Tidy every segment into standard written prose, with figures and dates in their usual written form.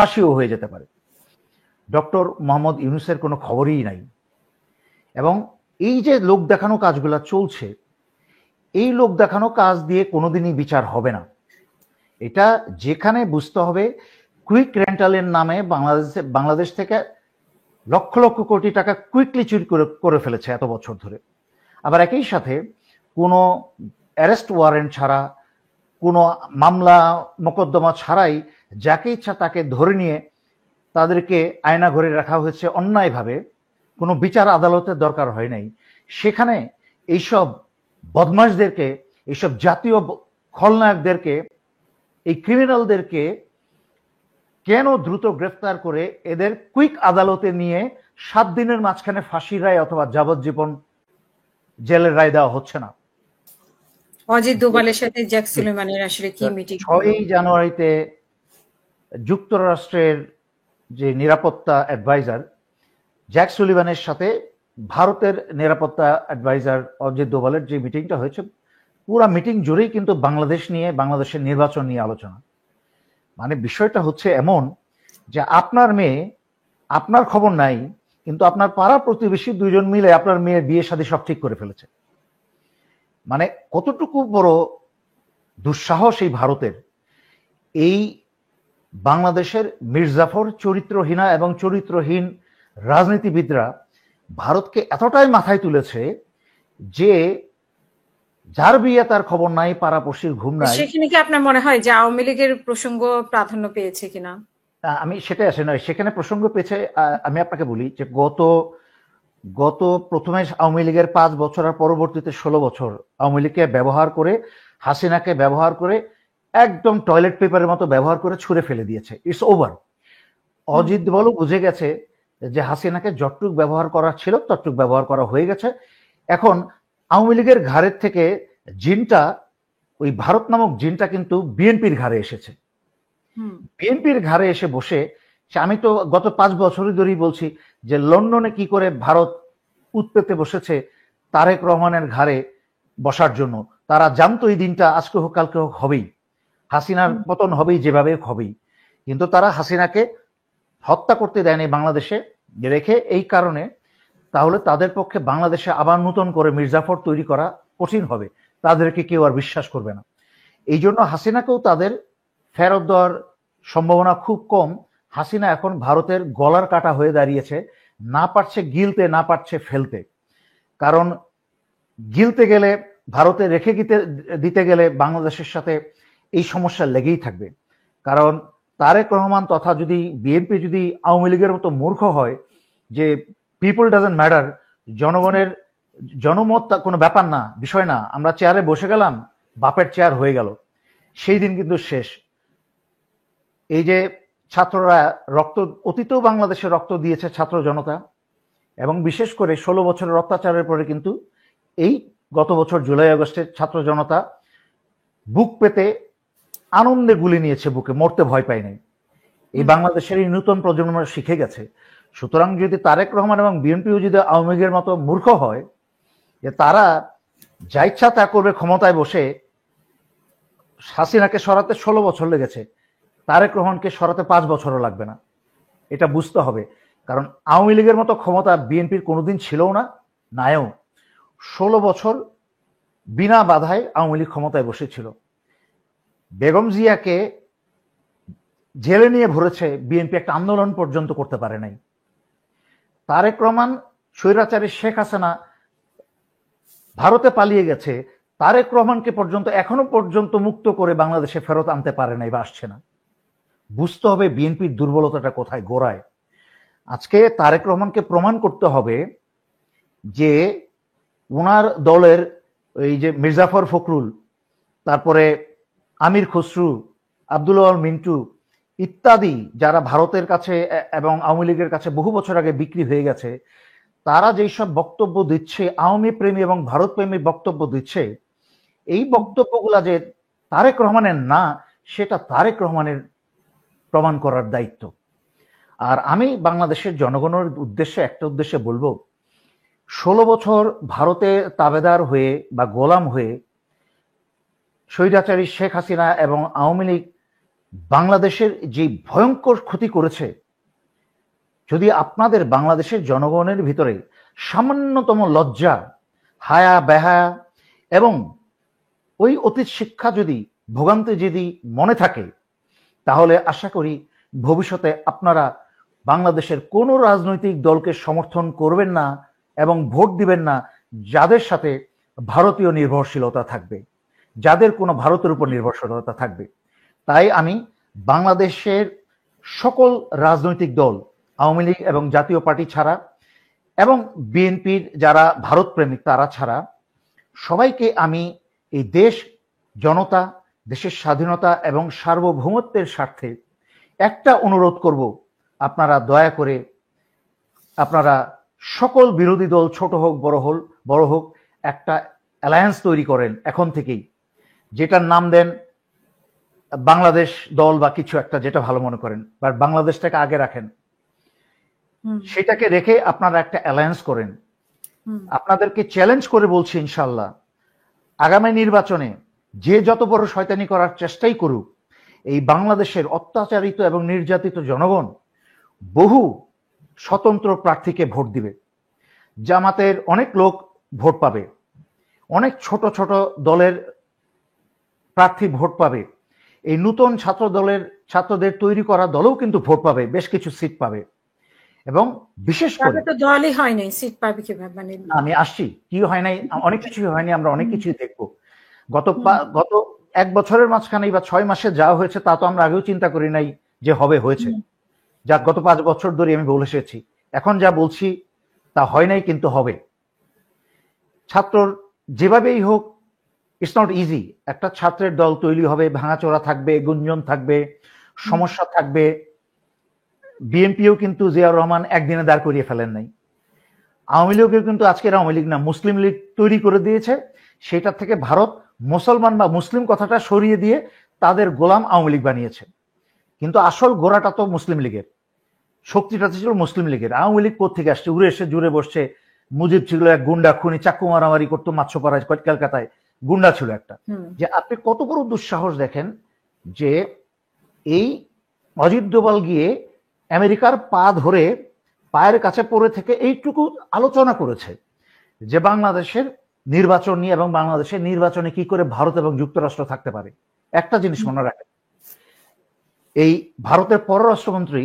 ফাঁসিও হয়ে যেতে পারে। ডক্টর মোহাম্মদ ইউনূসের কোনো খবরই নাই। এবং এই যে লোক দেখানো কাজগুলো চলছে, এই লোক দেখানো কাজ দিয়ে কোনোদিনই বিচার হবে না। এটা যেখানে বুঝতে হবে কুইক রেন্টালের নামে বাংলাদেশ থেকে লক্ষ লক্ষ কোটি টাকা কুইকলি চুরি করে ফেলেছে এত বছর ধরে। আবার একই সাথে কোনো অ্যারেস্ট ওয়ারেন্ট ছাড়া, কোনো মামলা মোকদ্দমা ছাড়াই যাকে ইচ্ছা তাকে ধরে নিয়ে তাদেরকে আয়না ঘরে রাখা হয়েছে অন্যায়ভাবে, কোনো বিচার আদালতের দরকার হয় নাই। সেখানে এইসব বদমাশদেরকে, এইসব জাতীয় খলনায়কদেরকে, এই ক্রিমিনালদেরকে কেন দ্রুত গ্রেফতার করে এদের কুইক আদালতে নিয়ে 7 দিনের মাঝখানে ফাঁসির রায় অথবা যাবজ্জীবন জেলের রায় দেওয়া হচ্ছে না? অজিত দোভালের সাথে জ্যাক সুলেমানের আসলে কি মিটিং? 6 জানুয়ারিতে যুক্তরাষ্ট্রের যে নিরাপত্তা অ্যাডভাইজার জ্যাক সুলিভানের সাথে ভারতের নিরাপত্তা অ্যাডভাইজার অজিত দোভালের যে মিটিংটা হয়েছে, পুরো মিটিং জুড়েই কিন্তু বাংলাদেশ নিয়ে, বাংলাদেশের নির্বাচন নিয়ে আলোচনা। মানে বিষয়টা হচ্ছে এমন যে আপনার মেয়ে, আপনার খবর নাই, কিন্তু আপনার পাড়া প্রতিবেশী 2 জন মিলে আপনার মেয়ের বিয়ে শাদী সব ঠিক করে ফেলেছে। মানে কতটুকু বড় দুঃসাহস এই ভারতের! এই বাংলাদেশের মির্জাফর চরিত্রহীনা এবং চরিত্রহীন রাজনীতিবিদরা ভারতকে এতটাই মাথায় তুলেছে যে যার বিয়ে তার খবর নাই, পাড়াপড়শির ঘুম নাই। সেখানে কি আপনার মনে হয় যে আওয়ামী লীগের প্রসঙ্গ প্রাধান্য পেয়েছে কিনা? আমি সেটাই আসে নয়, সেখানে প্রসঙ্গ পেয়েছে। আমি আপনাকে বলি যে গত প্রথমে আওয়ামী লীগের 5 বছর আর পরবর্তীতে 16 বছর আওয়ামী লীগকে ব্যবহার করে, হাসিনাকে ব্যবহার করে একদম টয়লেট পেপারের মতো ব্যবহার করে ছুঁড়ে ফেলে দিয়েছে। It's over. অজিত বলও বুঝে গেছে যে হাসিনাকে যতটুক ব্যবহার করা ছিল ততটুক ব্যবহার করা হয়ে গেছে। এখন আওয়ামী লীগের ঘাড়ের থেকে জিনটা, ওই ভারত নামক জিনটা কিন্তু বিএনপির ঘাড়ে এসেছে। বিএনপির ঘাড়ে এসে বসে, আমি তো গত 5 বছরই ধরেই বলছি যে লন্ডনে কি করে ভারত উৎপেতে বসেছে তারেক রহমানের ঘাড়ে বসার জন্য। তারা জানতো এই দিনটা আজকে হোক কালকে হোক হবেই, হাসিনার পতন হবেই, যেভাবে হবেই। কিন্তু তারা হাসিনাকে হত্যা করতে দেয়নি বাংলাদেশে রেখে, এই কারণে তাহলে তাদের পক্ষে বাংলাদেশে আবার নতুন করে মির্জাফর তৈরি করা কঠিন হবে, তাদেরকে কেউ আর বিশ্বাস করবে না। এই জন্য হাসিনাকেও তাদের ফেরত দেওয়ার সম্ভাবনা খুব কম। হাসিনা এখন ভারতের গলার কাটা হয়ে দাঁড়িয়েছে, না পারছে গিলতে, না পারছে ফেলতে। কারণ গিলতে গেলে, ভারতে রেখে দিতে গেলে বাংলাদেশের সাথে এই সমস্যা লেগেই থাকবে। কারণ তারেক রহমান তথা যদি বিএনপি যদি আওয়ামী লীগের মতো মূর্খ হয় যে পিপল ডাজন্ট ম্যাটার, জনগণের জনমত কোনো ব্যাপার না, বিষয় না, আমরা চেয়ারে বসে গেলাম, বাপের চেয়ার হয়ে গেল, সেই দিন কিন্তু শেষ। এই যে ছাত্ররা রক্ত, অতীতেও বাংলাদেশে রক্ত দিয়েছে ছাত্র জনতা, এবং বিশেষ করে 16 বছরের অত্যাচারের পরে কিন্তু এই গত বছর জুলাই আগস্টের ছাত্র জনতা বুক পেতে আনন্দে গুলি নিয়েছে, বুকে মরতে ভয় পায় নাই। এই বাংলাদেশের এই নতুন প্রজন্ম শিখে গেছে। সুতরাং যদি তারেক রহমান এবং বিএনপিও যদি আওয়ামী লীগের মতো মূর্খ হয় যে তারা যা ইচ্ছা তা করবে ক্ষমতায় বসে, হাসিনাকে সরাতে 16 বছর লেগেছে, তারেক রহমানকে সরাতে 5 বছরও লাগবে না, এটা বুঝতে হবে। কারণ আওয়ামী লীগের মতো ক্ষমতা বিএনপির কোনোদিন ছিলও না, নাও। 16 বছর বিনা বাধায় আওয়ামী লীগ ক্ষমতায় বসেছিল। বেগম জিয়াকে জেলে নিয়ে ভরেছে বিএনপি, একটা আন্দোলন পর্যন্ত করতে পারে নাই। তারেক রহমান, স্বৈরাচারী শেখ হাসিনা ভারতে পালিয়ে গেছে, তারেক রহমানকে পর্যন্ত এখনো পর্যন্ত মুক্ত করে বাংলাদেশে ফেরত আনতে পারে নাই বা আসছে না। বুঝতে হবে বিএনপির দুর্বলতাটা কোথায়, গোড়ায়। আজকে তারেক রহমানকে প্রমাণ করতে হবে যে ওনার দলের এই যে মির্জাফর ফখরুল, তারপরে আমির খসরু, আব্দুল আল মিন্টু ইত্যাদি যারা ভারতের কাছে এবং আওয়ামী লীগের কাছে বহু বছর আগে বিক্রি হয়ে গেছে, তারা যেই সব বক্তব্য দিচ্ছে, আওয়ামী প্রেমী এবং ভারত প্রেমী বক্তব্য দিচ্ছে, এই বক্তব্যগুলা যে তারেক রহমানের না, সেটা তারেক রহমানের প্রমাণ করার দায়িত্ব। আর আমি বাংলাদেশের জনগণের উদ্দেশ্যে একটা উদ্দেশ্যে বলবো, 16 বছর ভারতে তাবেদার হয়ে বা গোলাম হয়ে স্বৈরাচারী শেখ হাসিনা এবং আওয়ামী লীগ বাংলাদেশের যে ভয়ঙ্কর ক্ষতি করেছে, যদি আপনাদের বাংলাদেশের জনগণের ভিতরে সামান্যতম লজ্জা, হায়া বেহায়া এবং ওই অতীত শিক্ষা যদি ভোগান্তি যদি মনে থাকে, তাহলে আশা করি ভবিষ্যতে আপনারা বাংলাদেশের কোনো রাজনৈতিক দলকে সমর্থন করবেন না এবং ভোট দিবেন না যাদের সাথে ভারতীয় নির্ভরশীলতা থাকবে, যাদের কোনো ভারতের উপর নির্ভরশীলতা থাকবে। তাই আমি বাংলাদেশের সকল রাজনৈতিক দল, আওয়ামী লীগ এবং জাতীয় পার্টি ছাড়া এবং বিএনপির যারা ভারত প্রেমিক তারা ছাড়া সবাইকে আমি এই দেশ, জনতা, দেশের স্বাধীনতা এবং সার্বভৌমত্বের স্বার্থে একটা অনুরোধ করব, আপনারা দয়া করে আপনারা সকল বিরোধী দল ছোট হোক বড় হোক একটা অ্যালায়েন্স তৈরি করেন এখন থেকেই, যেটার নাম দেন বাংলাদেশ দল বা কিছু একটা, যেটা ভালো মনে করেন, বা বাংলাদেশটাকে আগে রাখেন, সেটাকে রেখে আপনারা একটা অ্যালায়েন্স করেন। আপনাদেরকে চ্যালেঞ্জ করে বলছি, ইনশাল্লাহ আগামী নির্বাচনে যে যত বড় শয়তানি করার চেষ্টাই করুক, এই বাংলাদেশের অত্যাচারিত এবং নির্যাতিত জনগণ বহু স্বতন্ত্র প্রার্থীকে ভোট দিবে। জামাতের অনেক লোক ভোট পাবে, অনেক ছোট ছোট দলের প্রার্থী ভোট পাবে, এই নতুন ছাত্রদের তৈরি করা দলও কিন্তু ভোট পাবে, বেশ কিছু সিট পাবে। এবং বিশেষ করে দলই হয় নাই, সিট পাবে কিভাবে? মানে আমি আসছি, কি হয় নাই, অনেক কিছুই হয়নি, আমরা অনেক কিছুই দেখবো। গত 1 বছরের মাঝখানে বা 6 মাসে যা হয়েছে তা তো আমরা আগেও চিন্তা করি নাই যে হবে, হয়েছে। যা গত 5 বছর ধরে আমি বলে এসেছি, এখন যা বলছি তা হয় নাই, কিন্তু হবে। ছাত্রর যেভাবেই হোক, ইটস নট ইজি। একটা ছাত্রের দল তৈরি হবে, ভাঙাচোরা থাকবে, গুঞ্জন থাকবে, সমস্যা থাকবে। বিএনপিও কিন্তু জিয়াউর রহমান একদিনে দাঁড় করিয়ে ফেলেন নাই। আওয়ামী লীগেও কিন্তু আজকের আওয়ামী লীগ না, মুসলিম লীগ তৈরি করে দিয়েছে। সেটা থেকে ভারত মুসলমান বা মুসলিম কথাটা সরিয়ে দিয়ে তাদের গোলাম আওয়ামী লীগ বানিয়েছে। কিন্তু আসল গোড়াটা তো মুসলিম লীগের, শক্তিটা ছিল মুসলিম লীগের। আওয়ামী লীগ কোত্থেকে আসছে? উড়ে এসে জুড়ে বসছে। মুজিব ছিল এক গুন্ডা, খুনি, চাকু মারামারি করতো মাছপাড়ায়, কলকাতায় গুন্ডা ছিল একটা। যে আপনি কত বড় দুঃসাহস দেখেন যে এই অজিত ডোভাল গিয়ে আমেরিকার পা ধরে পায়ের কাছে পড়ে থেকে এইটুকু আলোচনা করেছে যে বাংলাদেশের নির্বাচন নিয়ে এবং বাংলাদেশের নির্বাচনে কি করে ভারত এবং যুক্তরাষ্ট্র থাকতে পারে। একটা জিনিস মনে রাখেন, এই ভারতের পররাষ্ট্রমন্ত্রী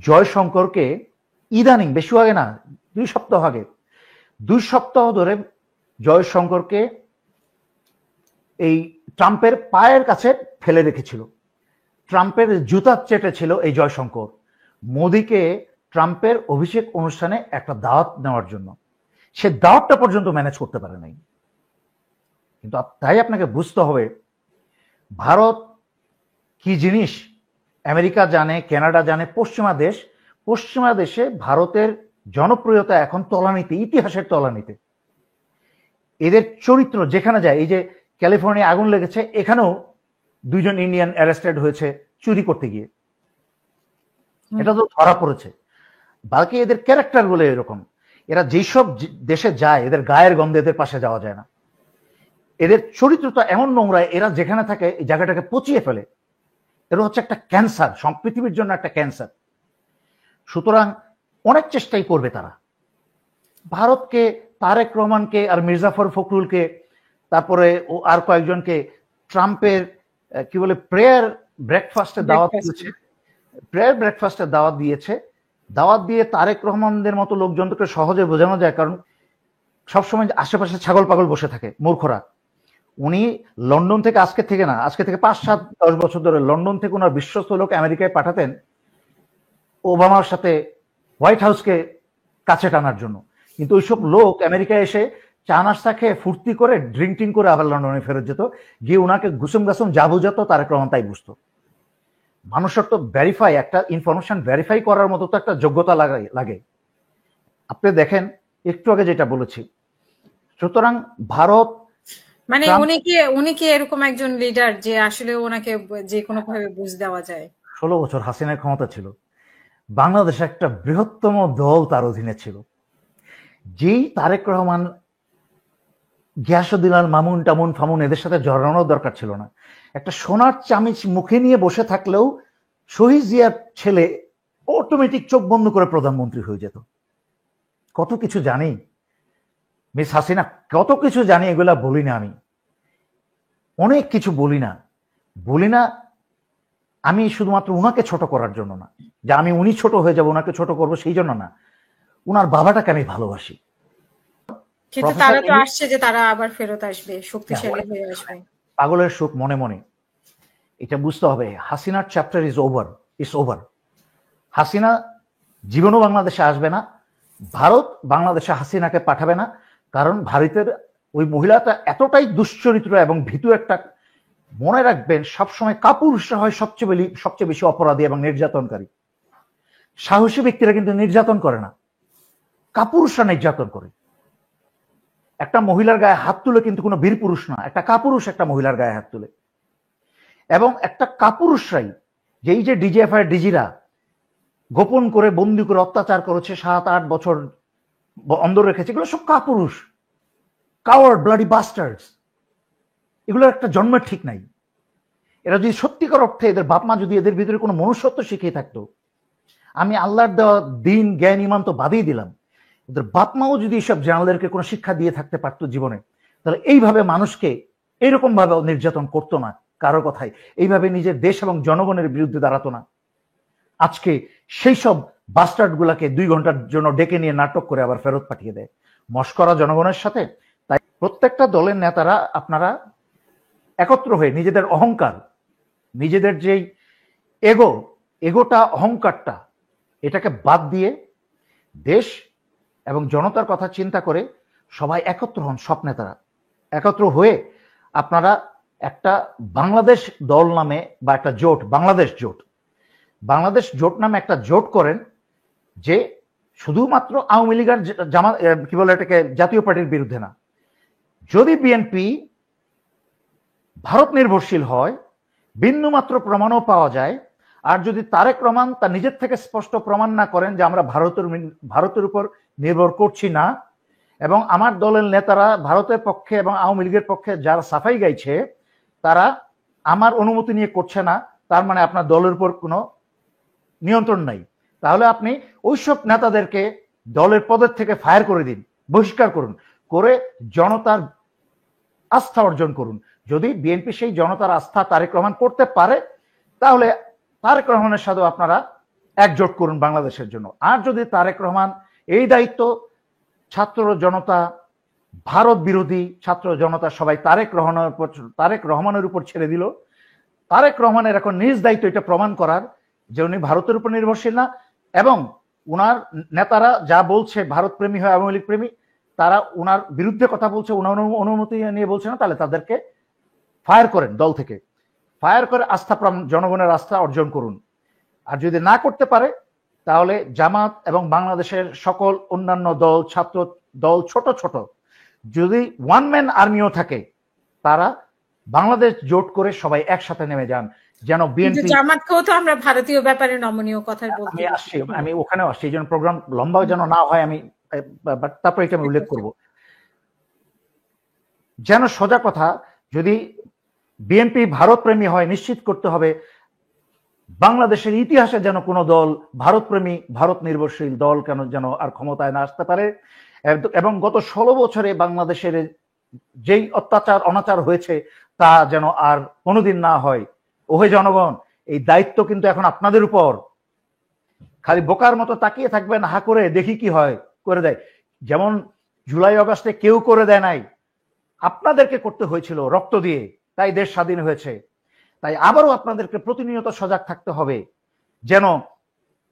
জয়শঙ্করকে ইদানিং, বেশি আগে না, 2 সপ্তাহ আগে, 2 সপ্তাহ ধরে জয়শঙ্করকে এই ট্রাম্পের পায়ের কাছে ফেলে রেখেছিল। ট্রাম্পের জুতা চেটেছিল এই জয়শঙ্কর মোদিকে ট্রাম্পের অভিষেক অনুষ্ঠানে একটা দাওয়াত নেওয়ার জন্য। সে দাওয়াতটা পর্যন্ত ম্যানেজ করতে পারে নাই। কিন্তু তাই আপনাকে বুঝতে হবে ভারত কি জিনিস। আমেরিকা জানে, কানাডা জানে, পশ্চিমা দেশে ভারতের জনপ্রিয়তা এখন তলানিতে, ইতিহাসের তলানিতে। এদের চরিত্র যেখানে যায়, এই যে ক্যালিফোর্নিয়া আগুন লেগেছে, এখানেও 2 জন ইন্ডিয়ান অ্যারেস্টেড হয়েছে চুরি করতে গিয়ে, এটা তো ধরা পড়েছে। বাকি এদের ক্যারেক্টার গুলো এরকম, এরা যেসব দেশে যায় এদের গায়ের গন্ধে এদের পাশে যাওয়া যায় না। এদের চরিত্রটা এমন নোংরা, এরা যেখানে থাকে এই জায়গাটাকে পচিয়ে ফেলে। এরা হচ্ছে একটা ক্যান্সার, পৃথিবীর জন্য একটা ক্যান্সার। সুতরাং অনেক চেষ্টাই করবে তারা ভারতকে, তারেক রহমানকে আর মির্জাফর ফখরুলকে, তারপরে আর কয়েকজনকে ট্রাম্পের কি বলে প্রেয়ার ব্রেকফাস্টে দাওয়াত দিয়েছে, দাওয়াত দিয়ে তারেক রহমানদের মতো লোকজনকে সহজে বোঝানো যায়, কারণ সবসময় আশেপাশে ছাগল পাগল বসে থাকে, মূর্খরা। উনি লন্ডন থেকে, আজকে থেকে 5-7-10 বছর ধরে লন্ডন থেকে ওনার বিশ্বস্ত লোক আমেরিকায় পাঠাতেন ওবামার সাথে হোয়াইট হাউসকে কাছে টানার জন্য। কিন্তু ওইসব লোক আমেরিকায় এসে চা নাস্তা খেয়ে ফুর্তি করে ড্রিঙ্কিং করে আবার লন্ডনে ফেরত যেত, গিয়ে ওনাকে গুসুম গাসুম যা বুঝাতো তারেক রহমান তাই বুঝতো। মানুষের তো ভেরিফাই, একটা ইনফরমেশন ভেরিফাই করার মতো তো একটা যোগ্যতা লাগে। আপনি দেখেন একটু আগে যেটা বলেছি। সুতরাং ভারত, মানে উনি কি এরকম একজন লিডার যে আসলে ওনাকে যে কোনো ভাবে বুঝ দেওয়া যায়? 16 বছর হাসিনার ক্ষমতা ছিল, বাংলাদেশে একটা বৃহত্তম দল তার অধীনে ছিল। যেই তারেক রহমান গিয়াসউদ্দিন আল মামুন টামুন ফামুন এদের সাথে জড়ানোর দরকার ছিল না। একটা সোনার চামিচ মুখে নিয়ে বসে থাকলেও শহীদ জিয়ার ছেলে অটোমেটিক চোখ বন্ধ করে প্রধানমন্ত্রী হয়ে যেত। কত কিছু জানি মিস হাসিনা, কত কিছু জানি, এগুলা বলি না আমি, অনেক কিছু বলি না আমি শুধুমাত্র উনাকে ছোট করার জন্য না, যে আমি উনি ছোট হয়ে যাব উনাকে ছোট করব সেই জন্য না, উনার বাবাটাকে আমি ভালোবাসি। কিন্তু তারা তো আসছে যে তারা আবার ফেরত আসবে, শক্তিশালী হয়ে আসবে। পাগলের সুখ মনে মনে, এটা বুঝতে হবে। হাসিনার chapter is over, it's over. Hasina জীবনও বাংলাদেশে আসবে না, ভারত বাংলাদেশে হাসিনাকে পাঠাবে না, কারণ ভারতের ওই মহিলাটা এতটাই দুশ্চরিত্র এবং ভীতু একটা, মনে রাখবেন সবসময় কাপুরুষরা হয় সবচেয়ে বেশি অপরাধী এবং নির্যাতনকারী। সাহসী ব্যক্তিরা কিন্তু নির্যাতন করে না, কাপুরুষরা নির্যাতন করে। একটা মহিলার গায়ে হাত তুলে কিন্তু কোনো বীর পুরুষ না, একটা কাপুরুষ একটা মহিলার গায়ে হাত তুলে। এবং একটা কাপুরুষরাই, যেই যে ডিজিএফআই ডিজিরা গোপন করে বন্দি করে অত্যাচার করেছে, 7-8 বছর অন্দর রেখেছে, এগুলো সব কাপুরুষ, কাওয়ার্ড, ব্লাডি বাস্টার্ডস। এগুলোর একটা জন্মের ঠিক নাই। এরা যদি সত্যিকার অর্থে এদের বাপ মা যদি এদের ভিতরে কোনো মনুষ্যত্ব শিখিয়ে থাকতো, আমি আল্লাহর দেওয়া দিন জ্ঞান ইমান তো বাদই দিলাম, ওদের বাপ মাও যদি এইসব জানালাদেরকে কোনো শিক্ষা দিয়ে থাকতে পারতো জীবনে, তাহলে এইভাবে মানুষকে এইরকম ভাবে নির্যাতন করতো না কারো কথায়, এইভাবে নিজের দেশ এবং জনগণের বিরুদ্ধে দাঁড়াতো না। আজকে সেই সব বাস্টার্ড গুলাকে 2 ঘন্টার জন্য ডেকে নিয়ে নাটক করে আবার ফেরত পাঠিয়ে দেয়, মস্করা জনগণের সাথে। তাই প্রত্যেকটা দলের নেতারা আপনারা একত্র হয়ে নিজেদের অহংকার, নিজেদের যেই এগোটা অহংকারটা, এটাকে বাদ দিয়ে দেশ এবং জনতার কথা চিন্তা করে সবাই একত্র হন। সব নেতারা একত্র হয়ে আপনারা একটা বাংলাদেশ দল নামে বা একটা জোট, বাংলাদেশ জোট নামে একটা জোট করেন, যে শুধুমাত্র আওয়ামী লীগ আর জামাত, কি বলে এটাকে, জাতীয় পার্টির বিরুদ্ধে না। যদি বিএনপি ভারত নির্ভরশীল হয়, বিন্দুমাত্র প্রমাণও পাওয়া যায়, আর যদি তারেক রহমান তার নিজের থেকে স্পষ্ট প্রমাণ না করেন যে আমরা ভারতের উপর নির্ভর করছি না, এবং আমার দলের নেতারা ভারতের পক্ষে এবং আওয়ামী লীগের পক্ষে যারা সাফাই গাইছে তারা আমার অনুমতি নিয়ে করছে না, তার মানে আপনার দলের উপর কোনো নিয়ন্ত্রণ নাই, তাহলে আপনি ওইসব নেতাদেরকে দলের পদের থেকে ফায়ার করে দিন, বহিষ্কার করুন, করে জনতার আস্থা অর্জন করুন। যদি বিএনপি সেই জনতার আস্থা তারেক রহমান করতে পারে, তাহলে তারেক রহমানের সাথে আপনারা একজোট করুন বাংলাদেশের জন্য। আর যদি তারেক রহমান এই দায়িত্ব ছাত্র জনতা, ভারত বিরোধী ছাত্র জনতা সবাই তারেক রহমানের উপর ছেড়ে দিল, তারেক রহমানের এখন নিজ দায়িত্ব এটা প্রমাণ করার যে উনি ভারতের উপর নির্ভরশীল না, এবং উনার নেতারা যা বলছে ভারত প্রেমী হয় আওয়ামী লীগ প্রেমী, তারা উনার বিরুদ্ধে কথা বলছে, উনার অনুমতি নিয়ে বলছে না, তাহলে তাদেরকে ফায়ার করেন, দল থেকে ফায়ার করে জনগণের আস্থা অর্জন করুন। আর যদি না করতে পারে, তাহলে জামাত এবং বাংলাদেশের সকল অন্যান্য দল, ছাত্র দল, ছোট ছোট যদি ওয়ান ম্যান আর্মিও থাকে, তারা বাংলাদেশ জোট করে সবাই একসাথে নেমে যান, যেন বিএনপি। জামাতকেও তো আমরা ভারতীয় ব্যাপারে নমনীয় কথা বলতে, আমি ওখানেও আসছি, এই জন্য প্রোগ্রাম লম্বা যেন না হয়, আমি তারপরে এটা আমি উল্লেখ করব, যেন সোজা কথা, যদি বিএনপি ভারত প্রেমী হয়, নিশ্চিত করতে হবে বাংলাদেশের ইতিহাসে যেন কোনো দল ভারত প্রেমী, ভারত নির্ভরশীল দল কেন যেন আর ক্ষমতায় না আসতে পারে। এবং গত 16 বছরে বাংলাদেশের যেই অত্যাচার অনাচার হয়েছে তা যেন আর কোনোদিন না হয়। ওহে জনগণ, এই দায়িত্ব কিন্তু এখন আপনাদের উপর। খালি বোকার মতো তাকিয়ে থাকবেন, হা করে দেখি কি হয়, করে দেয়। যেমন জুলাই আগস্টে কেউ করে দেয় নাই, আপনাদেরকে করতে হয়েছিল রক্ত দিয়ে, তাই দেশ স্বাধীন হয়েছে। তাই আবারও আপনাদেরকে প্রতিনিয়ত সজাগ থাকতে হবে, যেন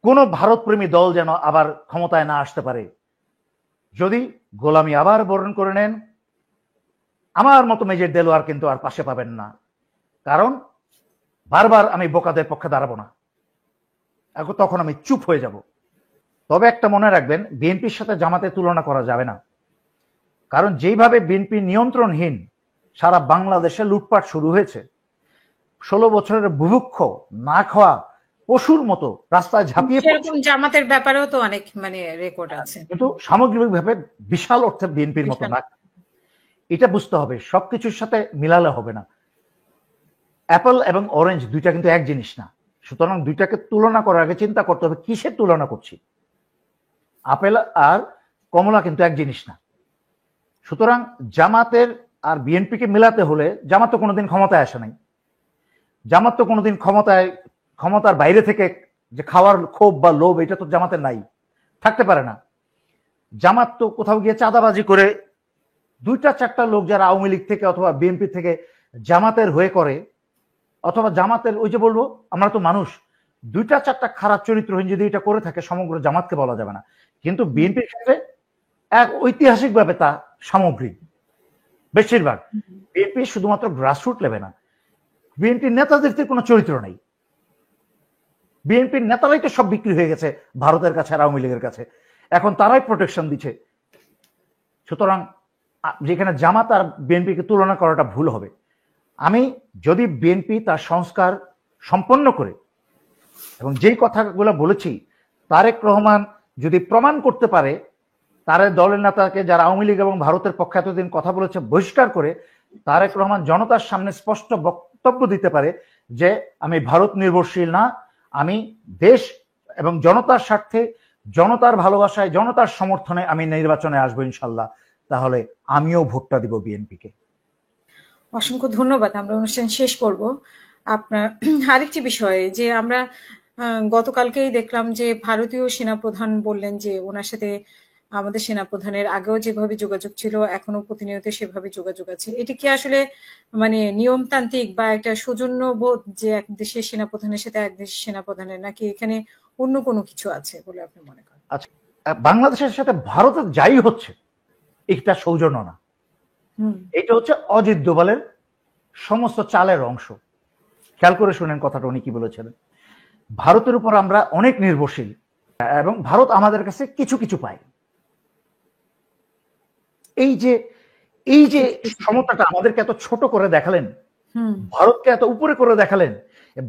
কোনো ভারতপ্রেমী দল যেন আবার ক্ষমতায় না আসতে পারে। যদি গোলামি আবার বরণ করে নেন, আমার মতো মেজর দেলোয়ার কিন্তু আর পাশে পাবেন না, কারণ বারবার আমি বোকাদের পক্ষে দাঁড়াবো না, তখন আমি চুপ হয়ে যাব। তবে একটা মনে রাখবেন, বিএনপির সাথে জামাতের তুলনা করা যাবে না, কারণ যেইভাবে বিএনপি নিয়ন্ত্রণহীন সারা বাংলাদেশে লুটপাট শুরু হয়েছে, 16 বছরের বুভুক্ষ না খাওয়া পশুর মতো রাস্তায় ঝাঁপিয়ে পড়ছে। জামাতের ব্যাপারেও তো অনেক রেকর্ড আছে, কিন্তু সামগ্রিকভাবে বিশাল অর্থে বিএনপির মতো না। এটা বুঝতে হবে, সবকিছুর সাথে মিলালে হবে না। অ্যাপল এবং অরেঞ্জ দুইটা কিন্তু এক জিনিস না। সুতরাং দুইটাকে তুলনা করার আগে চিন্তা করতে হবে কিসের তুলনা করছি। আপেল আর কমলা কিন্তু এক জিনিস না। সুতরাং জামাতের আর বিএনপিকে মিলাতে হলে, জামাত তো কোনোদিন ক্ষমতায় আসে নাই, জামাত তো কোনোদিন ক্ষমতার বাইরে থেকে যে খাওয়ার ক্ষোভ বা লোভ এটা তো জামাতের নাই, থাকতে পারে না। জামাত তো কোথাও গিয়ে চাঁদাবাজি করে দুইটা চারটা লোক যারা আওয়ামী লীগ থেকে অথবা বিএনপি থেকে জামাতের হয়ে করে, অথবা জামাতের ওই যে বলবো আমরা তো মানুষ, দুইটা চারটা খারাপ চরিত্রহীন যদি এটা করে থাকে সমগ্র জামাতকে বলা যাবে না। কিন্তু বিএনপির ক্ষেত্রে এক ঐতিহাসিকভাবে তা সামগ্রিক, বেশিরভাগ বিএনপি শুধুমাত্র গ্রাসরুট লেভেল না, বিএনপির নেতাদের কোনো চরিত্র নেই। বিএনপির নেতারাই তো সব বিক্রি হয়ে গেছে ভারতের কাছে আর আওয়ামী লীগের কাছে, এখন তারাই প্রোটেকশন দিচ্ছে। সুতরাং যেখানে জামাত আর বিএনপিকে তুলনা করাটা ভুল হবে। আমি যদি বিএনপি তার সংস্কার সম্পন্ন করে এবং যেই কথাগুলো বলেছি, তারেক রহমান যদি প্রমাণ করতে পারে, তার দলের নেতাকে যারা আওয়ামী লীগ এবং ভারতের পক্ষে এতদিন কথা বলেছে বহিষ্কার করে তারেক রহমান জনতার সামনে স্পষ্ট বক্তব্য দিতে পারে যে আমি ভারত নির্ভরশীল না, আমি দেশ এবং জনতার স্বার্থে, জনতার ভালোবাসায়, জনতার সমর্থনে আমি নির্বাচনে আসবো ইনশাল্লাহ, তাহলে আমিও ভোটটা দিব বিএনপিকে। অসংখ্য ধন্যবাদ। আমরা অনুষ্ঠান শেষ করব। আপনার আরেকটি বিষয়ে যে আমরা গতকালকেই দেখলাম যে ভারতীয় সেনাপ্রধান বললেন যে ওনার সাথে আমাদের সেনাপ্রধানের আগেও যেভাবে যোগাযোগ ছিল এখনো প্রতিনিয়ত সেভাবে যোগাযোগ আছে। এটি কি আসলে মানে নিয়মতান্ত্রিক বা একটা সৌজন্য বোধ যে এক দেশের সেনাপ্রধানের সাথে এক দেশের সেনাপ্রধানের, নাকি এখানে অন্য কোনো কিছু আছে বলে আপনি মনে করেন? আচ্ছা, বাংলাদেশের সাথে ভারতের যাই হচ্ছে এটা সৌজন্য না, এটা হচ্ছে অজিত দোভালের সমস্ত চালের অংশ। খেয়াল করে শুনেন কথাটা উনি কি বলেছিলেন। ভারতের উপর আমরা অনেক নির্ভরশীল এবং ভারত আমাদের কাছে কিছু কিছু পায়। এই যে সমতাটা আমাদেরকে এত ছোট করে দেখালেন, ভারতকে এত উপরে করে দেখালেন,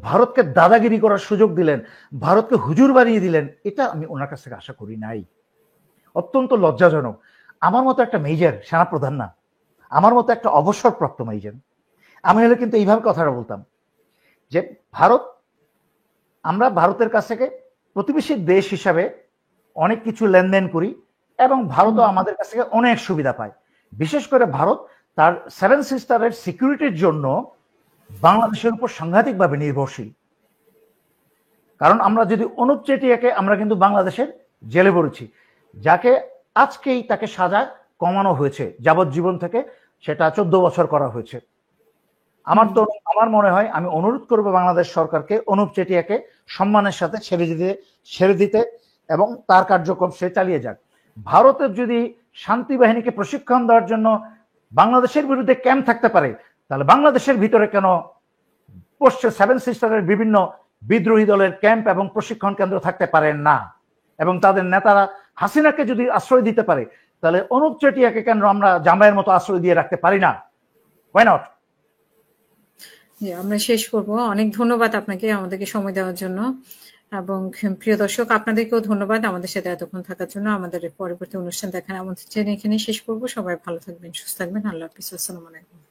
ভারতকে দাদাগিরি করার সুযোগ দিলেন, ভারতকে হুজুর বানিয়ে দিলেন, এটা আমি ওনার কাছ থেকে আশা করি নাই। অত্যন্ত লজ্জাজনক। আমার মতো একটা মেজর সেনাপ্রধান না, আমার মতো একটা অবসরপ্রাপ্ত মেজর, আমি হলে কিন্তু এইভাবে কথাটা বলতাম যে আমরা ভারতের কাছ থেকে প্রতিবেশী দেশ হিসাবে অনেক কিছু লেনদেন করি এবং ভারতও আমাদের কাছ থেকে অনেক সুবিধা পায়। বিশেষ করে ভারত তার 7 সিস্টারের সিকিউরিটির জন্য বাংলাদেশের উপর সাংঘাতিকভাবে নির্ভরশীল। কারণ আমরা যদি অনুপ চেটিয়াকে আমরা কিন্তু বাংলাদেশের জেলে পড়েছি, যাকে আজকেই তাকে সাজা কমানো হয়েছে, যাবজ্জীবন থেকে সেটা 14 বছর করা হয়েছে। আমার মনে হয়, আমি অনুরোধ করব বাংলাদেশ সরকারকে অনুপ চেটিয়াকে সম্মানের সাথে ছেড়ে দিতে এবং তার কার্যক্রম সে চালিয়ে যাক। ভারতের যদি শান্তি বাহিনীকে প্রশিক্ষণ দেওয়ার জন্য বাংলাদেশের বিরুদ্ধে ক্যাম্প থাকতে পারে, তাহলে বাংলাদেশের ভিতরে কেন পশ্চিম 7 সিস্টারের বিভিন্ন বিদ্রোহী দলের ক্যাম্প এবং প্রশিক্ষণ কেন্দ্র থাকতে পারে না? এবং তাদের নেতারা হাসিনাকে যদি আশ্রয় দিতে পারে, তাহলে অনুপ চেটিয়াকে কেন আমরা জামাইয়ের মতো আশ্রয় দিয়ে রাখতে পারি না? Why not? আমরা শেষ করব। অনেক ধন্যবাদ আপনাকে আমাদেরকে সময় দেওয়ার জন্য, এবং প্রিয় দর্শক আপনাদেরকেও ধন্যবাদ আমাদের সাথে এতক্ষণ থাকার জন্য। আমাদের পরবর্তী অনুষ্ঠান দেখার আমন্ত্রণ এখানে শেষ করব। সবাই ভালো থাকবেন, সুস্থ থাকবেন। আল্লাহ হাফিজ। আসসালামু আলাইকুম।